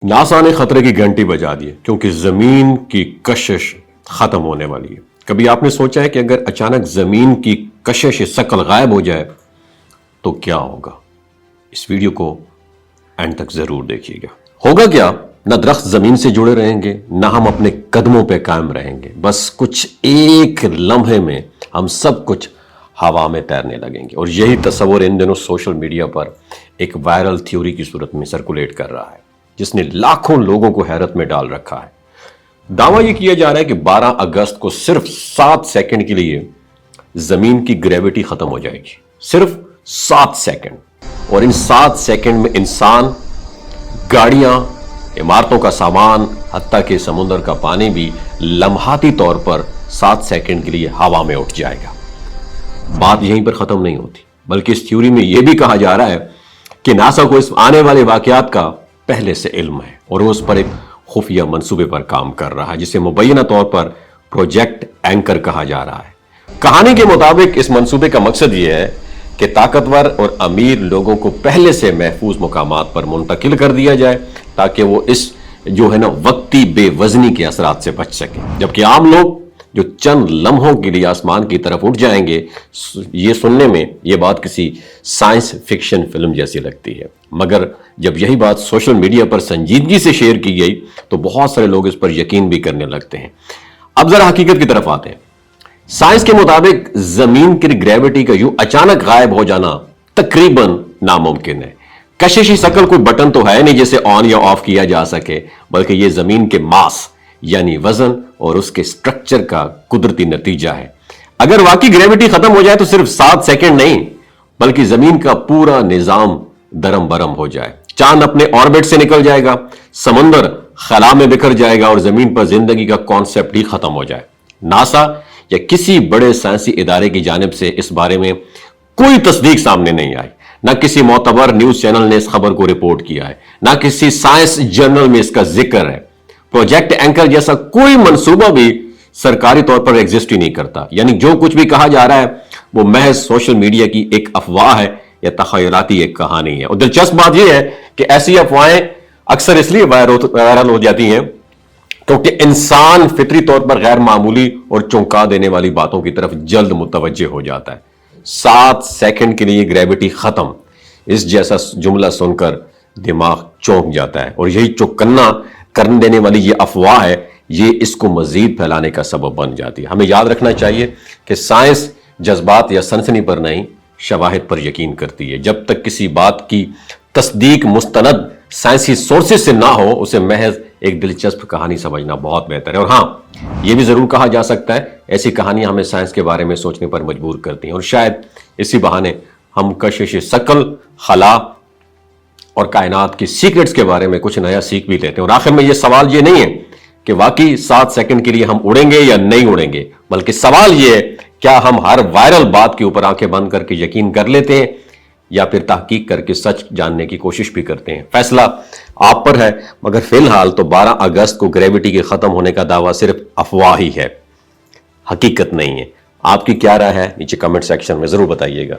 NASA نے خطرے کی گھنٹی بجا دی ہے کیونکہ زمین کی کشش ختم ہونے والی ہے۔ کبھی آپ نے سوچا ہے کہ اگر اچانک زمین کی کشش ثقل غائب ہو جائے تو کیا ہوگا؟ اس ویڈیو کو اینڈ تک ضرور دیکھیے گا۔ ہوگا کیا؟ نہ درخت زمین سے جڑے رہیں گے، نہ ہم اپنے قدموں پہ قائم رہیں گے، بس کچھ ایک لمحے میں ہم سب کچھ ہوا میں تیرنے لگیں گے۔ اور یہی تصور ان دنوں سوشل میڈیا پر ایک وائرل تھیوری کی صورت میں سرکولیٹ کر رہا ہے، جس نے لاکھوں لوگوں کو حیرت میں ڈال رکھا ہے۔ دعویٰ یہ کیا جا رہا ہے کہ 12 اگست کو صرف 7 سیکنڈ کے لیے زمین کی گریوٹی ختم ہو جائے گی، صرف 7 سیکنڈ، اور ان 7 سیکنڈ میں انسان، گاڑیاں، عمارتوں کا سامان، حتیٰ کہ سمندر کا پانی بھی لمحاتی طور پر 7 سیکنڈ کے لیے ہوا میں اٹھ جائے گا۔ بات یہیں پر ختم نہیں ہوتی، بلکہ اس تھیوری میں یہ بھی کہا جا رہا ہے کہ ناسا کو اس آنے والے واقعات کا پہلے سے علم ہے اور وہ اس پر ایک خفیہ منصوبے پر کام کر رہا ہے، جسے مبینہ طور پر پروجیکٹ اینکر کہا جا رہا ہے۔ کہانی کے مطابق اس منصوبے کا مقصد یہ ہے کہ طاقتور اور امیر لوگوں کو پہلے سے محفوظ مقامات پر منتقل کر دیا جائے تاکہ وہ اس وقتی بے وزنی کے اثرات سے بچ سکیں، جبکہ عام لوگ جو چند لمحوں کے لیے آسمان کی طرف اٹھ جائیں گے۔ یہ سننے میں یہ بات کسی سائنس فکشن فلم جیسی لگتی ہے، مگر جب یہی بات سوشل میڈیا پر سنجیدگی سے شیئر کی گئی تو بہت سارے لوگ اس پر یقین بھی کرنے لگتے ہیں۔ اب ذرا حقیقت کی طرف آتے ہیں۔ سائنس کے مطابق زمین کی گریوٹی کا یوں اچانک غائب ہو جانا تقریباً ناممکن ہے۔ کششی شکل کوئی بٹن تو ہے نہیں جسے آن یا آف کیا جا سکے، بلکہ یہ زمین کے ماس یعنی وزن اور اس کے سٹرکچر کا قدرتی نتیجہ ہے۔ اگر واقعی گریوٹی ختم ہو جائے تو صرف 7 سیکنڈ نہیں بلکہ زمین کا پورا نظام درم برم ہو جائے، چاند اپنے آربٹ سے نکل جائے گا، سمندر خلا میں بکھر جائے گا اور زمین پر زندگی کا کانسیپٹ ہی ختم ہو جائے۔ ناسا یا کسی بڑے سائنسی ادارے کی جانب سے اس بارے میں کوئی تصدیق سامنے نہیں آئی، نہ کسی معتبر نیوز چینل نے اس خبر کو رپورٹ کیا ہے، نہ کسی سائنس جرنل میں اس کا ذکر ہے۔ پروجیکٹ اینکر جیسا کوئی منصوبہ بھی سرکاری طور پر ایگزسٹ ہی نہیں کرتا، یعنی جو کچھ بھی کہا جا رہا ہے وہ محض سوشل میڈیا کی ایک افواہ ہے یا تخیلاتی ایک کہانی ہے۔ اور دلچسپ بات یہ ہے کہ ایسی افواہیں اکثر اس لیے وائرل ہو جاتی ہیں کیونکہ انسان فطری طور پر غیر معمولی اور چونکا دینے والی باتوں کی طرف جلد متوجہ ہو جاتا ہے۔ 7 سیکنڈ کے لیے گریوٹی ختم، اس جیسا جملہ سن کر دماغ چونک جاتا ہے، اور یہی چوکنا کرنے دینے والی یہ افواہ ہے، یہ اس کو مزید پھیلانے کا سبب بن جاتی ہے۔ ہمیں یاد رکھنا چاہیے کہ سائنس جذبات یا سنسنی پر نہیں، شواہد پر یقین کرتی ہے۔ جب تک کسی بات کی تصدیق مستند سائنسی سورسز سے نہ ہو، اسے محض ایک دلچسپ کہانی سمجھنا بہت بہتر ہے۔ اور ہاں، یہ بھی ضرور کہا جا سکتا ہے ایسی کہانیاں ہمیں سائنس کے بارے میں سوچنے پر مجبور کرتی ہیں، اور شاید اسی بہانے ہم کشش ثقل، خلا اور کائنات کی سیکرٹس کے بارے میں کچھ نیا سیکھ بھی لیتے ہیں۔ اور آخر میں یہ سوال یہ نہیں ہے کہ واقعی 7 سیکنڈ کے لیے ہم اڑیں گے یا نہیں اڑیں گے، بلکہ سوال یہ ہے کیا ہم ہر وائرل بات کے اوپر آنکھیں بند کر کے یقین کر لیتے ہیں یا پھر تحقیق کر کے سچ جاننے کی کوشش بھی کرتے ہیں۔ فیصلہ آپ پر ہے، مگر فی الحال تو 12 اگست کو گریوٹی کے ختم ہونے کا دعویٰ صرف افواہ ہی ہے، حقیقت نہیں ہے۔ آپ کی کیا رائے ہے؟ نیچے کمنٹ سیکشن میں ضرور بتائیے گا۔